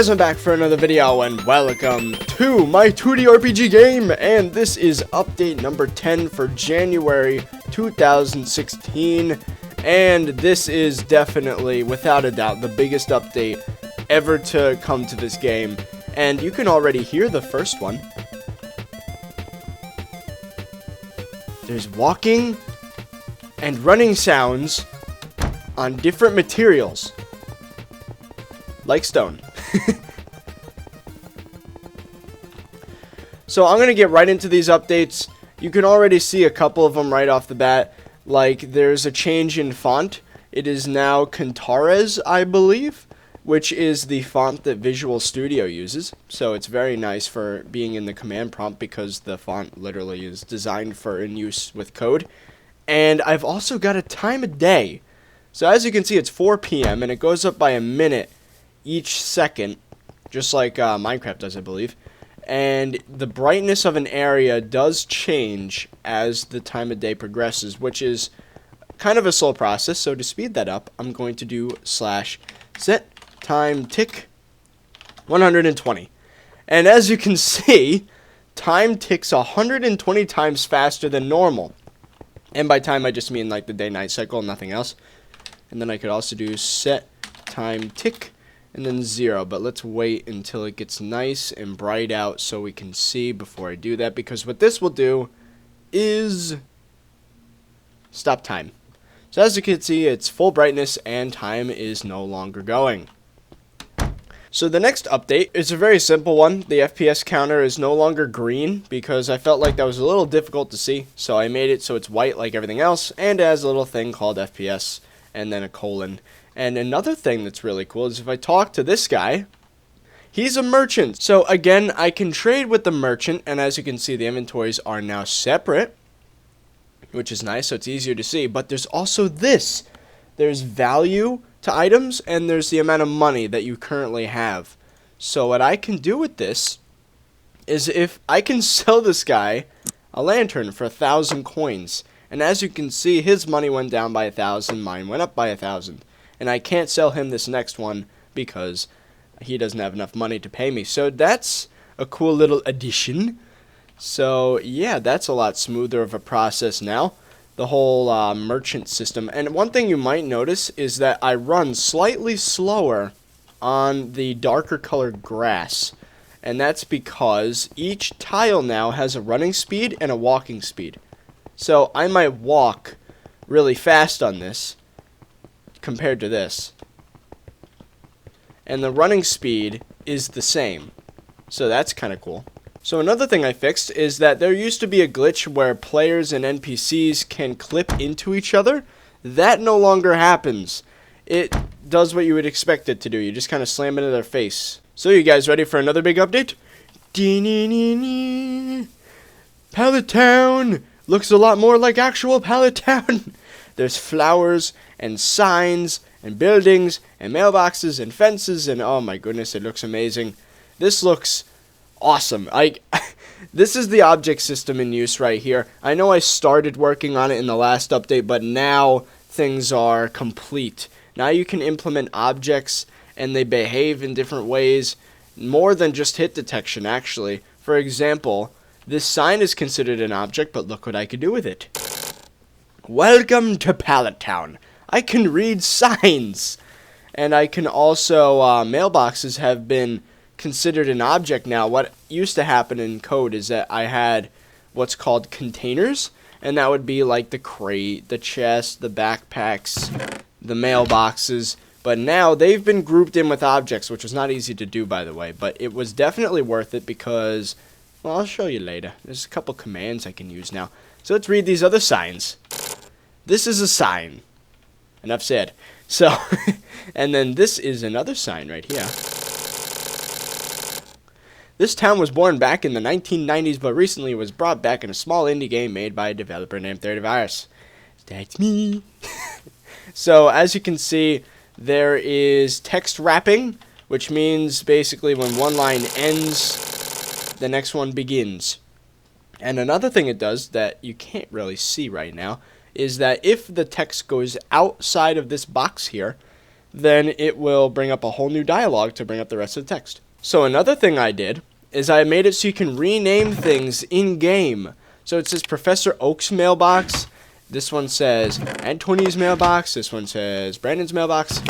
guys, I'm back for another video, and welcome to my 2D RPG game, and this is update number 10 for January 2016, and this is definitely, without a doubt, the biggest update ever to come to this game, and you can already hear the first one. There's walking and running sounds on different materials, like stone. So I'm gonna get right into these updates. You can already see a couple of them right off the bat. Like, there's a change in font. It is now Cantares, I believe, which is the font that Visual Studio uses. So it's very nice for being in the command prompt because the font literally is designed for in use with code. And I've also got a time of day. So as you can see, it's 4 p.m. and it goes up by a minute each second, just like Minecraft does, I believe. And the brightness of an area does change as the time of day progresses, which is kind of a slow process. So to speed that up, I'm going to do /set time tick 120. And as you can see, time ticks 120 times faster than normal. And by time, I just mean like the day-night cycle, nothing else. And then I could also do set time tick and then 0, but let's wait until it gets nice and bright out so we can see before I do that, because what this will do is stop time. So as you can see, it's full brightness and time is no longer going. So the next update is a very simple one. The FPS counter is no longer green because I felt like that was a little difficult to see, so I made it so it's white like everything else, and it has a little thing called FPS and then a colon. And another thing that's really cool is if I talk to this guy, he's a merchant. So again, I can trade with the merchant, and as you can see, the inventories are now separate, which is nice, so it's easier to see. But there's also this. There's value to items, and there's the amount of money that you currently have. So what I can do with this is if I can sell this guy a lantern for 1,000 coins. And as you can see, his money went down by 1,000, mine went up by 1,000. And I can't sell him this next one because he doesn't have enough money to pay me. So that's a cool little addition. So yeah, that's a lot smoother of a process now. The whole merchant system. And one thing you might notice is that I run slightly slower on the darker colored grass. And that's because each tile now has a running speed and a walking speed. So I might walk really fast on this compared to this, and the running speed is the same, so that's kind of cool. So another thing I fixed is that there used to be a glitch where players and NPCs can clip into each other. That no longer happens. It does what you would expect it to do. You just kind of slam into their face. So you guys ready for another big update? Pallet Town looks a lot more like actual Pallet Town. There's flowers and signs and buildings and mailboxes and fences, and oh my goodness, it looks amazing. This looks awesome. This is the object system in use right here. I know I started working on it in the last update, but now things are complete. Now you can implement objects and they behave in different ways, more than just hit detection actually. For example, this sign is considered an object, but look what I could do with it. Welcome to Pallet Town. I can read signs. And I can also, mailboxes have been considered an object now. What used to happen in code is that I had what's called containers. And that would be like the crate, the chest, the backpacks, the mailboxes. But now they've been grouped in with objects, which was not easy to do, by the way. But it was definitely worth it because, well, I'll show you later. There's a couple commands I can use now. So let's read these other signs. This is a sign. Enough said. So, and then this is another sign right here. This town was born back in the 1990s, but recently was brought back in a small indie game made by a developer named ThirtyVirus. That's me. So, as you can see, there is text wrapping, which means basically when one line ends, the next one begins. And another thing it does that you can't really see right now is that if the text goes outside of this box here, then it will bring up a whole new dialogue to bring up the rest of the text. So another thing I did is I made it so you can rename things in-game. So it says Professor Oak's mailbox. This one says Anthony's mailbox. This one says Brandon's mailbox.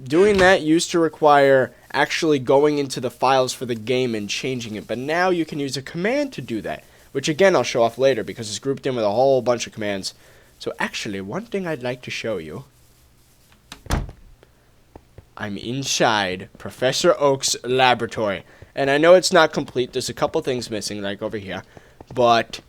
Doing that used to require actually going into the files for the game and changing it. But now you can use a command to do that, which again I'll show off later because it's grouped in with a whole bunch of commands. So actually, one thing I'd like to show you. I'm inside Professor Oak's laboratory. And I know it's not complete. There's a couple things missing, like over here. But,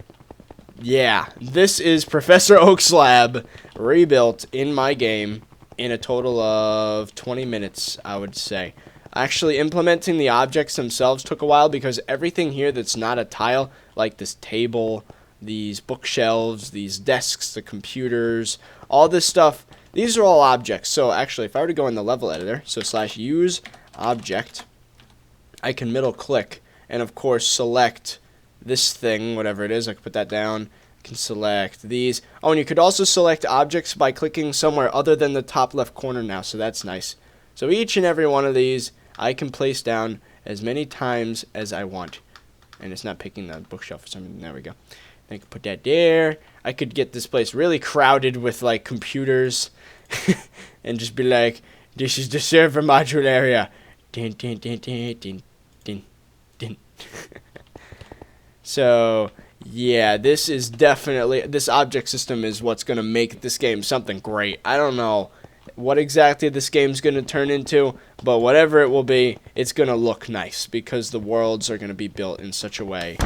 yeah. This is Professor Oak's lab, rebuilt in my game in a total of 20 minutes, I would say. Actually, implementing the objects themselves took a while because everything here that's not a tile, like this table, these bookshelves, these desks, the computers, all this stuff, these are all objects. So actually, if I were to go in the level editor, so /use object, I can middle click and of course select this thing, whatever it is. I can put that down. I can select these. Oh, and you could also select objects by clicking somewhere other than the top left corner now, so that's nice. So each and every one of these I can place down as many times as I want. And it's not picking the bookshelf for some reason. There we go. I can put that there. I could get this place really crowded with like computers and just be like, this is the server module area. Din, din, din, din, din, din, din. So, yeah, this is definitely, this object system is what's going to make this game something great. I don't know what exactly this game's going to turn into, but whatever it will be, it's going to look nice because the worlds are going to be built in such a way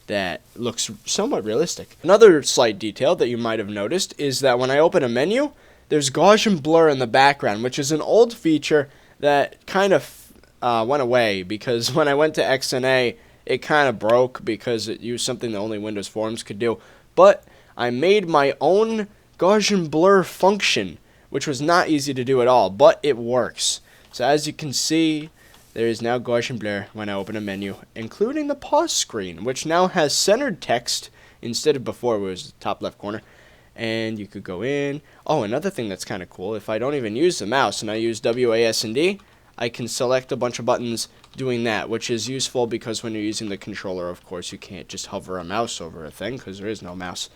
that looks somewhat realistic. Another slight detail that you might have noticed is that when I open a menu, there's Gaussian blur in the background, which is an old feature that kind of went away because when I went to XNA, it kind of broke because it used something that only Windows Forms could do. But I made my own Gaussian blur function, which was not easy to do at all, but it works. So as you can see, there is now Gaussian blur when I open a menu, including the pause screen, which now has centered text instead of before it was the top left corner. And you could go in. Oh, another thing that's kind of cool, if I don't even use the mouse and I use WASD, I can select a bunch of buttons doing that, which is useful because when you're using the controller, of course, you can't just hover a mouse over a thing because there is no mouse.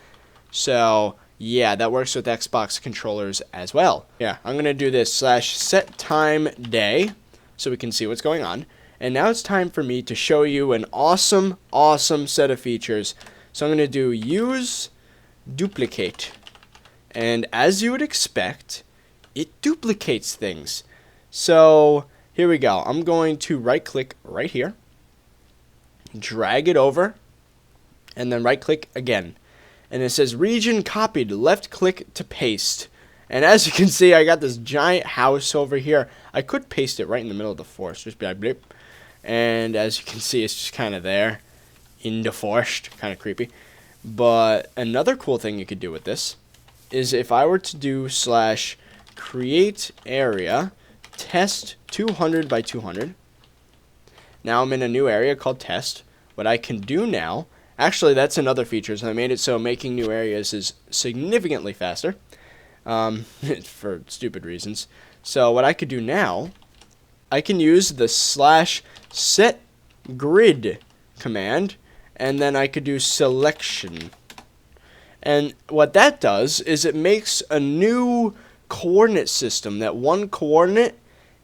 So, yeah, that works with Xbox controllers as well. Yeah, I'm going to do this /setTimeDay so we can see what's going on. And now it's time for me to show you an awesome, awesome set of features. So I'm going to do use duplicate. And as you would expect, it duplicates things. So here we go. I'm going to right click right here, drag it over, and then right click again. And it says region copied, left click to paste. And as you can see, I got this giant house over here. I could paste it right in the middle of the forest, just be like blip. And as you can see, it's just kind of there in the forest, kind of creepy. But another cool thing you could do with this is if I were to do /create area test 200 by 200. Now I'm in a new area called test. What I can do now, actually that's another feature, so I made it so making new areas is significantly faster for stupid reasons. So what I could do now, I can use the /setGrid command, and then I could do selection. And what that does is it makes a new coordinate system. That one coordinate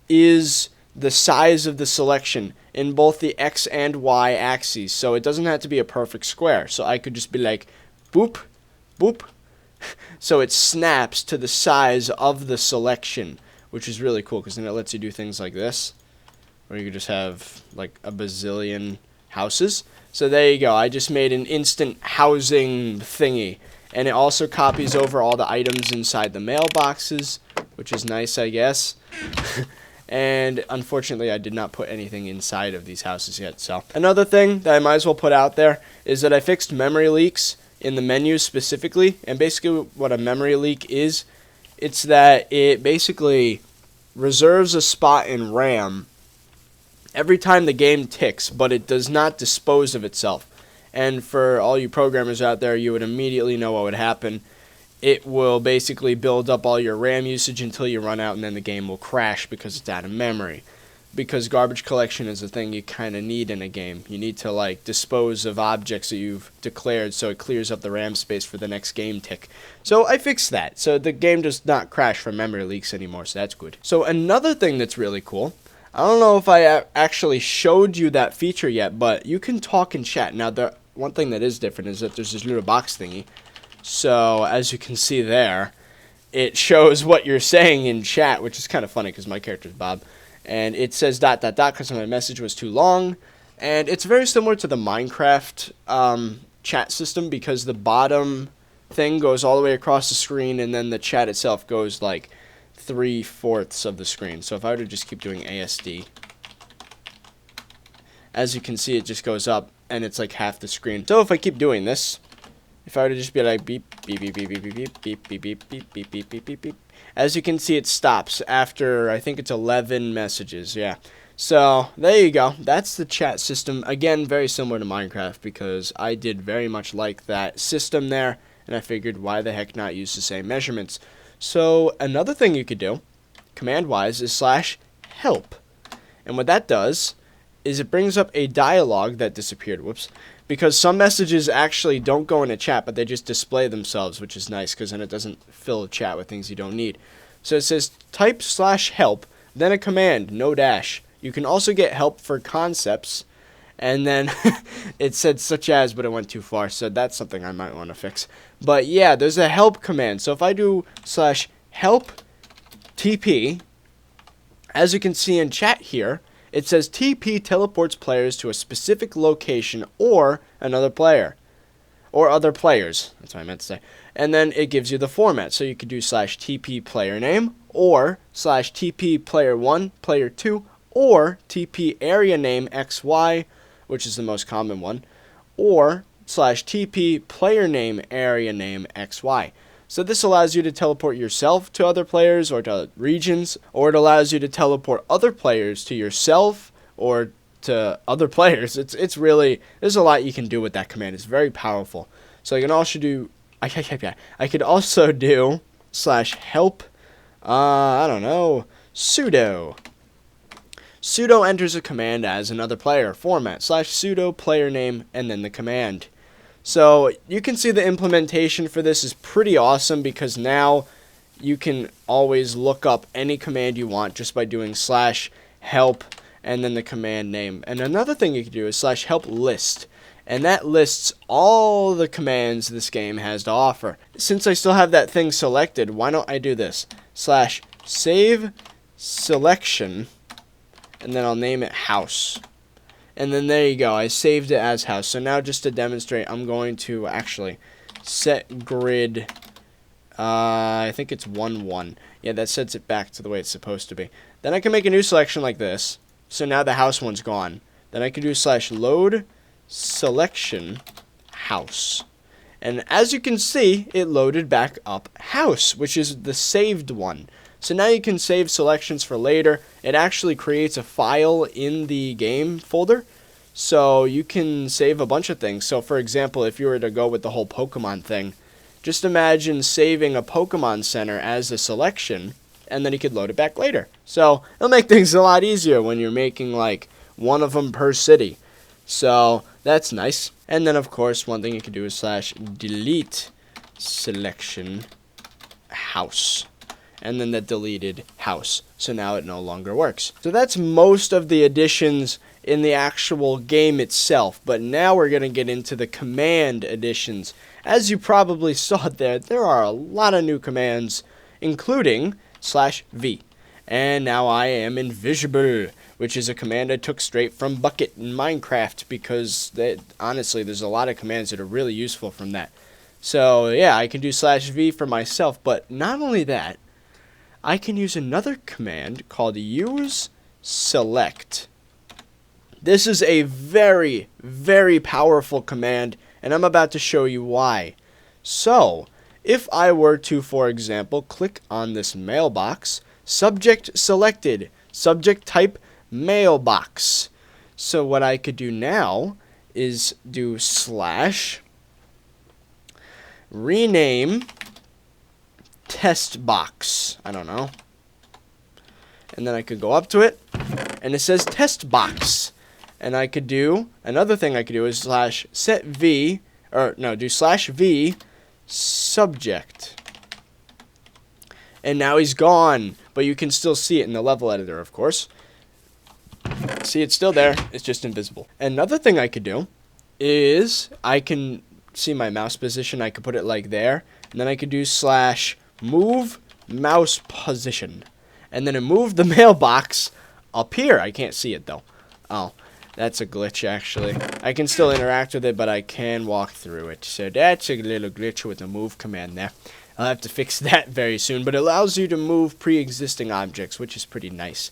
is the size of the selection in both the X and Y axes. So it doesn't have to be a perfect square. So I could just be like, boop, boop. So it snaps to the size of the selection, which is really cool because then it lets you do things like this, where you could just have like a bazillion houses. So there you go. I just made an instant housing thingy. And it also copies over all the items inside the mailboxes, which is nice, I guess. And unfortunately, I did not put anything inside of these houses yet. So another thing that I might as well put out there is that I fixed memory leaks in the menus specifically. And basically what a memory leak is, it's that it basically reserves a spot in RAM every time the game ticks, but it does not dispose of itself. And for all you programmers out there, you would immediately know what would happen it will basically build up all your RAM usage until you run out, and then the game will crash because it's out of memory. Because garbage collection is a thing you kind of need in a game. You need to like dispose of objects that you've declared so it clears up the RAM space for the next game tick. So I fixed that. So the game does not crash from memory leaks anymore, so that's good. So another thing that's really cool, I don't know if I actually showed you that feature yet, but you can talk in chat. Now, the one thing that is different is that there's this little box thingy. So as you can see there, it shows what you're saying in chat, which is kind of funny because my character's Bob. And it says ... because my message was too long. And it's very similar to the Minecraft chat system because the bottom thing goes all the way across the screen and then the chat itself goes like 3/4 of the screen. So if I were to just keep doing ASD, as you can see, it just goes up and it's like half the screen. So if I keep doing this, if I were to just be like beep, beep, beep, beep, beep, beep, beep, beep, beep, beep, beep, beep, beep, beep, beep, beep. As you can see, it stops after, I think it's 11 messages, yeah. So, there you go. That's the chat system. Again, very similar to Minecraft because I did very much like that system there, and I figured why the heck not use the same measurements. So, another thing you could do, command-wise, is /help. And what that does is it brings up a dialogue that disappeared, whoops, because some messages actually don't go in a chat, but they just display themselves, which is nice, because then it doesn't fill a chat with things you don't need. So it says type /help, then a command, no dash. You can also get help for concepts, and then it said such as, but it went too far, so that's something I might want to fix. But yeah, there's a help command. So if I do /help TP, as you can see in chat here, it says TP teleports players to a specific location or another player. Or other players. That's what I meant to say. And then it gives you the format. So you could do /TP player name or /TP player 1, player 2, or TP area name XY, which is the most common one, or /TP player name area name XY. So this allows you to teleport yourself to other players or to regions, or it allows you to teleport other players to yourself or to other players. It's really, there's a lot you can do with that command. It's very powerful. So I can also do, I could also do /help, I don't know, sudo. Sudo enters a command as another player format, /sudo player name, and then the command. So you can see the implementation for this is pretty awesome because now you can always look up any command you want just by doing /help and then the command name. And another thing you can do is /help list. And that lists all the commands this game has to offer. Since I still have that thing selected, why don't I do this? /save selection, and then I'll name it house. And then there you go, I saved it as house. So now just to demonstrate, I'm going to actually set grid, I think it's 1, 1. Yeah, that sets it back to the way it's supposed to be. Then I can make a new selection like this. So now the house one's gone. Then I can do /load selection house. And as you can see, it loaded back up house, which is the saved one. So now you can save selections for later. It actually creates a file in the game folder, so you can save a bunch of things. So for example, if you were to go with the whole Pokemon thing, just imagine saving a Pokemon Center as a selection, and then you could load it back later. So it'll make things a lot easier when you're making like one of them per city. So that's nice. And then of course, one thing you can do is /delete selection house. And then the deleted house. So now it no longer works. So that's most of the additions in the actual game itself. But now we're going to get into the command additions. As you probably saw there are a lot of new commands, including /v. And now I am invisible, which is a command I took straight from Bucket in Minecraft, because honestly, there's a lot of commands that are really useful from that. So yeah, I can do /v for myself, but not only that, I can use another command called use select. This is a very, very powerful command, and I'm about to show you why. So, if I were to, for example, click on this mailbox, subject selected, subject type mailbox. So what I could do now is do / rename test box. I don't know. And then I could go up to it, and it says test box. And I could do, another thing I could do is slash set v, or no, do slash v subject. And now he's gone, but you can still see it in the level editor, of course. See, it's still there, it's just invisible. Another thing I could do is I can see my mouse position. I could put it like there, and then I could do slash move mouse position, and then it moved the mailbox up here. I can't see it though. Oh, that's a glitch actually. I can still interact with it, but I can walk through it. So that's a little glitch with the move command there. I'll have to fix that very soon, but it allows you to move pre-existing objects, which is pretty nice.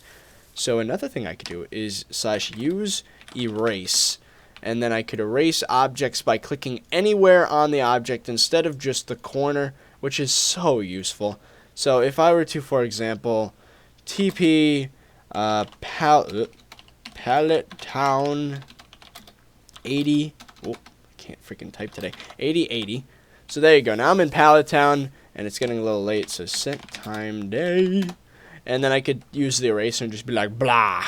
So another thing I could do is slash use erase, and then I could erase objects by clicking anywhere on the object instead of just the corner, which is so useful. So if I were to, for example, TP Pallet Town 80, oh, I can't freaking type today, 8080. So there you go. Now I'm in Pallet Town, and it's getting a little late, so set time day. And then I could use the eraser and just be like, blah.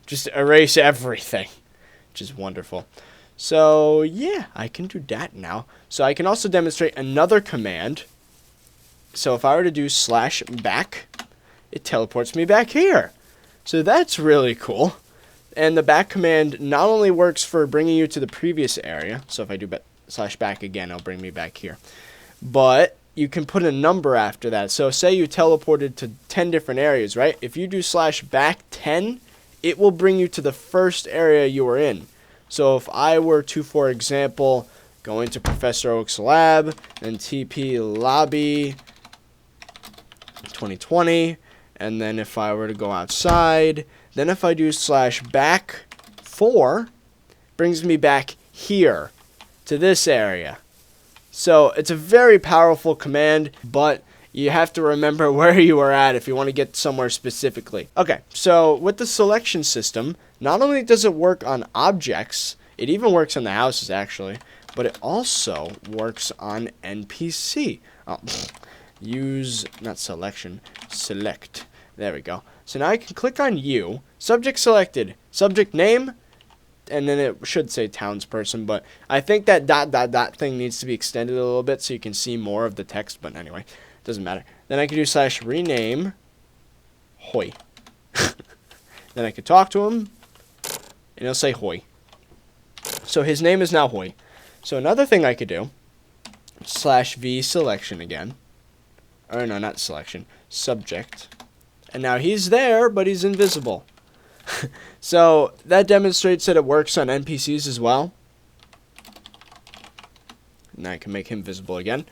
Just erase everything, which is wonderful. So, yeah, I can do that now. So I can also demonstrate another command. So if I were to do slash back, it teleports me back here. So that's really cool. And the back command not only works for bringing you to the previous area. So if I do slash back again, it'll bring me back here. But you can put a number after that. So say you teleported to 10 different areas, right? If you do slash back 10, it will bring you to the first area you were in. So if I were to, for example, go into Professor Oak's lab and TP lobby 2020, and then if I were to go outside, then if I do slash back 4, brings me back here to this area. So it's a very powerful command, but you have to remember where you are at if you want to get somewhere specifically. Okay, so with the selection system, not only does it work on objects, it even works on the houses actually, but it also works on NPC. Oh, use, not selection, select. There we go. So now I can click on you, subject selected, subject name, and then it should say townsperson, but I think that dot thing needs to be extended a little bit so you can see more of the text, but anyway, doesn't matter. Then I can do slash rename Hoy. Then I could talk to him, and he'll say Hoy. So his name is now Hoy. So another thing I could do, slash V selection again, or no, not selection, subject, and now he's there, but he's invisible. So that demonstrates that it works on NPCs as well. And I can make him visible again.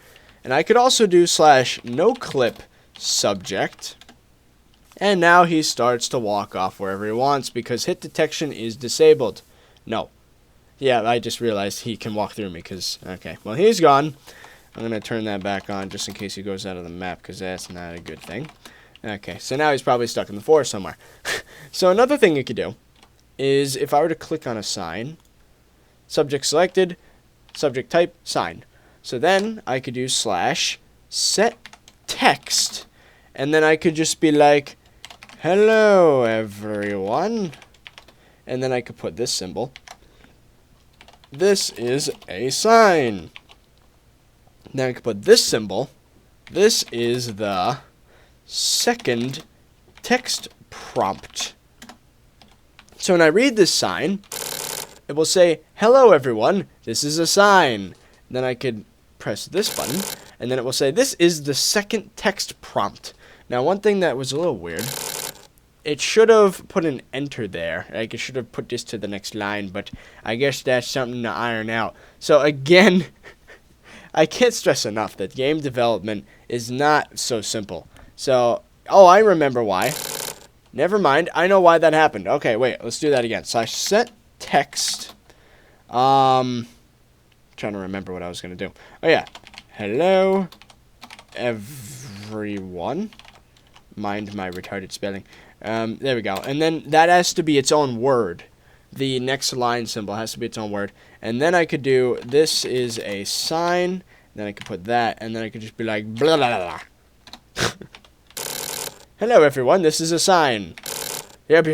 And I could also do slash no clip subject. And now he starts to walk off wherever he wants because hit detection is disabled. No. Yeah, I just realized he can walk through me because, okay, well, he's gone. I'm going to turn that back on just in case he goes out of the map because that's not a good thing. Okay, so now he's probably stuck in the forest somewhere. So another thing you could do is if I were to click on a sign, subject selected, subject type, sign. So then I could do slash set text. And then I could just be like, hello everyone. And then I could put this symbol. This is a sign. Then I could put this symbol. This is the second text prompt. So when I read this sign, it will say, hello everyone, this is a sign. Then I could press this button, and then it will say, this is the second text prompt. Now one thing that was a little weird, it should have put an enter there. Like it should have put this to the next line, but I guess that's something to iron out. So again, I can't stress enough that game development is not so simple. So, oh, I remember why. Never mind. I know why that happened. Okay, wait. Let's do that again. Slash set text. Trying to remember what I was going to do. Oh, yeah. Hello, everyone. Mind my retarded spelling. There we go. And then that has to be its own word. The next line symbol has to be its own word. And then I could do, this is a sign. Then I could put that, and then I could just be like, blah, blah, blah, blah. Hello, everyone, this is a sign. Yep.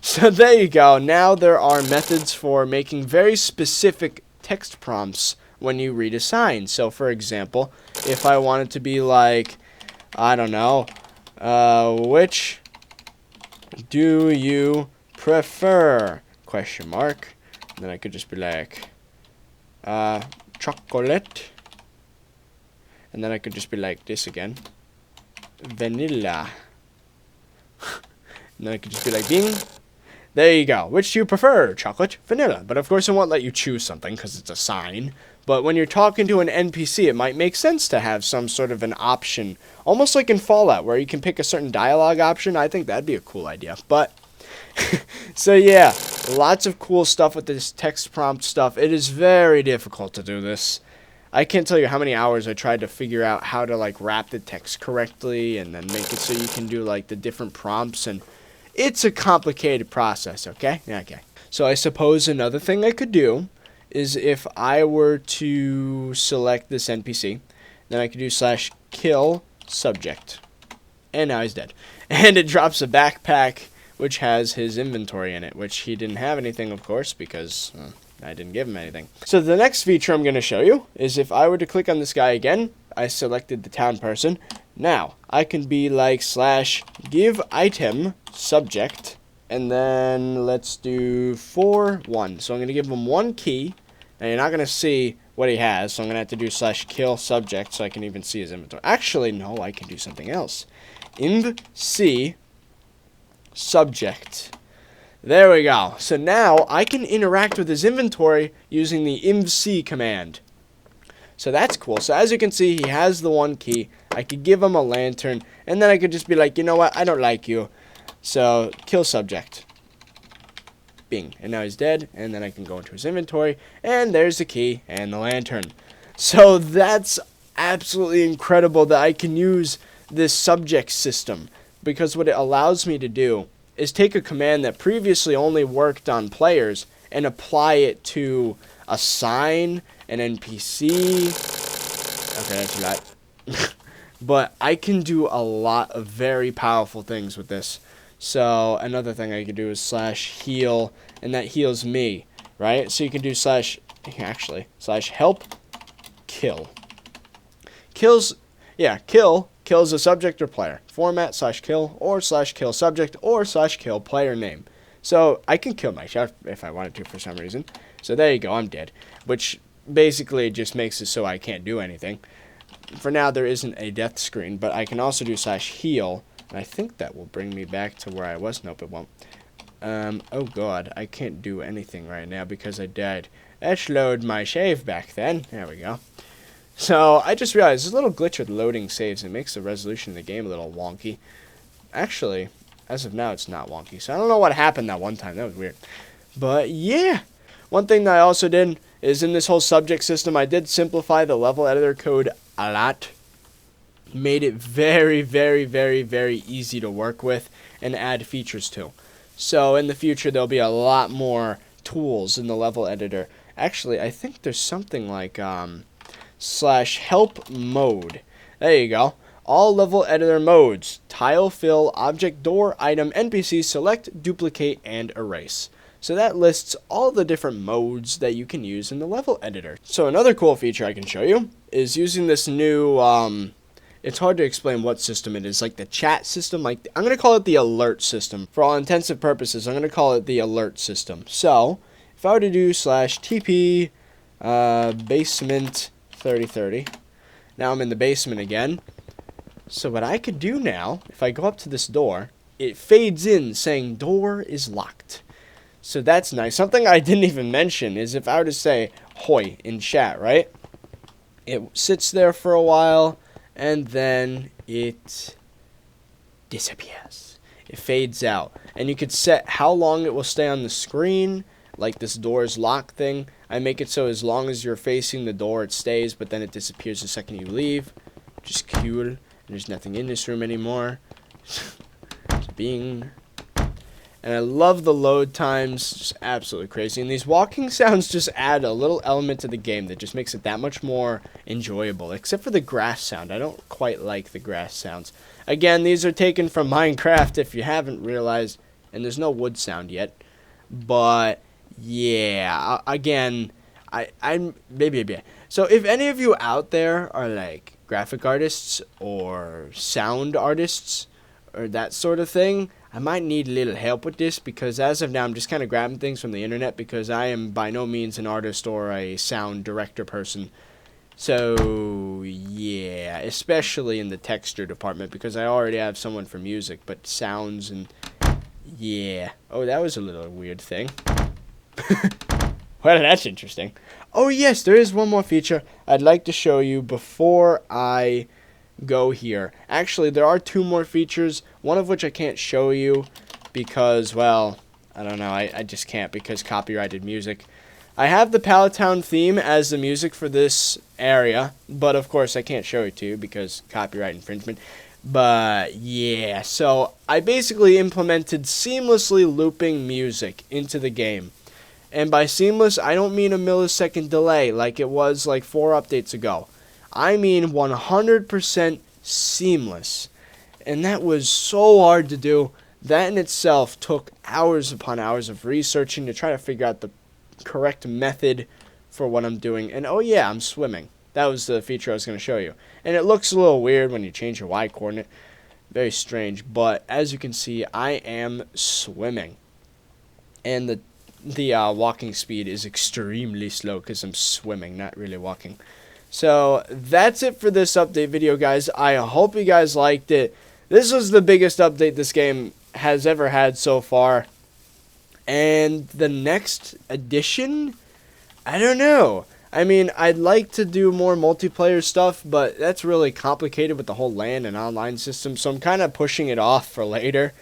So there you go. Now there are methods for making very specific text prompts when you read a sign. So, for example, if I wanted to be like, I don't know, which do you prefer? Question mark. And then I could just be like, chocolate. And then I could just be like this again. Vanilla. And then I could just be like, ding. There you go. Which do you prefer? Chocolate, vanilla. But of course it won't let you choose something because it's a sign. But when you're talking to an NPC, it might make sense to have some sort of an option. Almost like in Fallout, where you can pick a certain dialogue option. I think that'd be a cool idea. But, so yeah, lots of cool stuff with this text prompt stuff. It is very difficult to do this. I can't tell you how many hours I tried to figure out how to, like, wrap the text correctly and then make it so you can do, like, the different prompts. And it's a complicated process, okay? Okay. So I suppose another thing I could do is if I were to select this NPC, then I could do /kill subject. And now he's dead. And it drops a backpack which has his inventory in it, which he didn't have anything, of course, because I didn't give him anything. So the next feature I'm going to show you is if I were to click on this guy again, I selected the town person. Now, I can be like /give item subject, and then let's do 4-1. So I'm going to give him one key. Now, you're not going to see what he has, so I'm going to have to do /kill subject so I can even see his inventory. Actually, no, I can do something else. Inv-C subject. There we go. So now I can interact with his inventory using the inv-C command. So that's cool. So as you can see, he has the one key. I could give him a lantern, and then I could just be like, you know what, I don't like you. So kill subject. Bing. And now he's dead, and then I can go into his inventory, and there's the key and the lantern. So that's absolutely incredible that I can use this subject system, because what it allows me to do is take a command that previously only worked on players and apply it to a sign, an NPC. Okay, that's a lot. But I can do a lot of very powerful things with this. So another thing I could do is /heal, and that heals me, right? So you can do /help kill. Kills a subject or player. Format /kill or /kill subject or /kill player name. So I can kill myself if I wanted to for some reason. So there you go, I'm dead. Which basically just makes it so I can't do anything. For now, there isn't a death screen, but I can also do /heal. And I think that will bring me back to where I was. Nope, it won't. Oh god, I can't do anything right now because I died. Let's load my save back then. There we go. So, I just realized there's a little glitch with loading saves. It makes the resolution of the game a little wonky. Actually, as of now, it's not wonky. So, I don't know what happened that one time. That was weird. But, yeah. One thing that I also did is in this whole subject system, I did simplify the level editor code a lot. Made it very, very, very, very easy to work with and add features to. So, in the future, there'll be a lot more tools in the level editor. Actually, I think there's something like, /help mode. There you go. All level editor modes: tile, fill, object, door, item, NPC, select, duplicate, and erase. So that lists all the different modes that you can use in the level editor. So another cool feature I can show you is using this new, it's hard to explain what system it is, like the chat system. Like I'm going to call it the alert system. For all intensive purposes, I'm going to call it the alert system. So if I were to do /TP basement 3030. Now I'm in the basement again. So what I could do now, if I go up to this door, it fades in saying door is locked. So that's nice. Something I didn't even mention is if I were to say hoi in chat, right? It sits there for a while and then it disappears. It fades out. And you could set how long it will stay on the screen, like this door's lock thing. I make it so as long as you're facing the door, it stays, but then it disappears the second you leave. Just cool. There's nothing in this room anymore. Bing. And I love the load times, just absolutely crazy. And these walking sounds just add a little element to the game that just makes it that much more enjoyable. Except for the grass sound. I don't quite like the grass sounds. Again, these are taken from Minecraft if you haven't realized. And there's no wood sound yet. But, yeah, again, I'm maybe. So if any of you out there are like graphic artists or sound artists or that sort of thing, I might need a little help with this, because as of now I'm just kind of grabbing things from the internet, because I am by no means an artist or a sound director person. So yeah, especially in the texture department, because I already have someone for music, but sounds and yeah. Oh, that was a little weird thing. Well, that's interesting. Oh yes, there is one more feature I'd like to show you before I go here. Actually, there are two more features, one of which I can't show you because, well, I don't know, I just can't, because copyrighted music. I have the Palatown theme as the music for this area, but of course I can't show it to you because copyright infringement. But yeah, so I basically implemented seamlessly looping music into the game. And by seamless, I don't mean a millisecond delay like it was like 4 updates ago. I mean 100% seamless. And that was so hard to do. That in itself took hours upon hours of researching to try to figure out the correct method for what I'm doing. And oh yeah, I'm swimming. That was the feature I was going to show you. And it looks a little weird when you change your Y coordinate. Very strange. But as you can see, I am swimming. And the walking speed is extremely slow because I'm swimming, not really walking. So that's it for this update video, guys. I hope you guys liked it. This was the biggest update this game has ever had so far. And the next edition, I don't know. I mean, I'd like to do more multiplayer stuff, but that's really complicated with the whole LAN and online system, so I'm kind of pushing it off for later.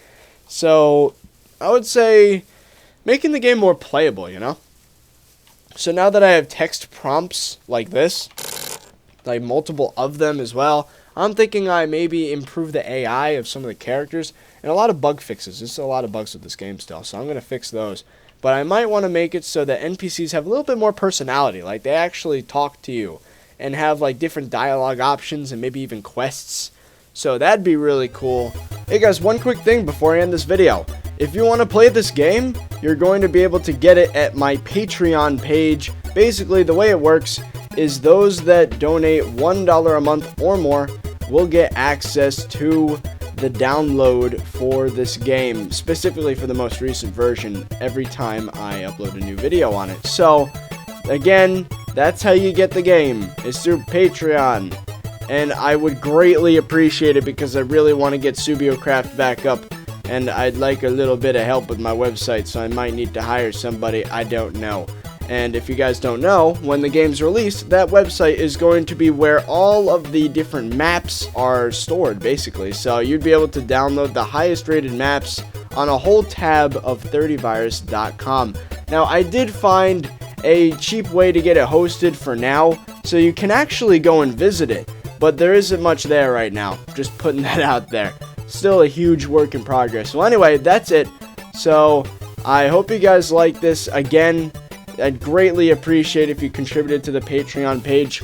So I would say making the game more playable, you know? So now that I have text prompts like this, like multiple of them as well, I'm thinking I maybe improve the AI of some of the characters, and a lot of bug fixes. There's a lot of bugs with this game still, so I'm going to fix those. But I might want to make it so that NPCs have a little bit more personality, like they actually talk to you, and have like different dialogue options and maybe even quests. So that'd be really cool. Hey guys, one quick thing before I end this video. If you want to play this game, you're going to be able to get it at my Patreon page. Basically, the way it works is those that donate $1 a month or more will get access to the download for this game, specifically for the most recent version, every time I upload a new video on it. So, again, that's how you get the game, is through Patreon. And I would greatly appreciate it because I really want to get SubioCraft back up. And I'd like a little bit of help with my website, so I might need to hire somebody, I don't know. And if you guys don't know, when the game's released, that website is going to be where all of the different maps are stored, basically. So you'd be able to download the highest rated maps on a whole tab of ThirtyVirus.com. Now, I did find a cheap way to get it hosted for now, so you can actually go and visit it. But there isn't much there right now, just putting that out there. Still a huge work in progress. Well, anyway, that's it. So, I hope you guys like this. Again, I'd greatly appreciate if you contributed to the Patreon page.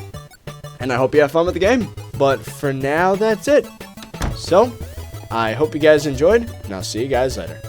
And I hope you have fun with the game. But for now, that's it. So, I hope you guys enjoyed, and I'll see you guys later.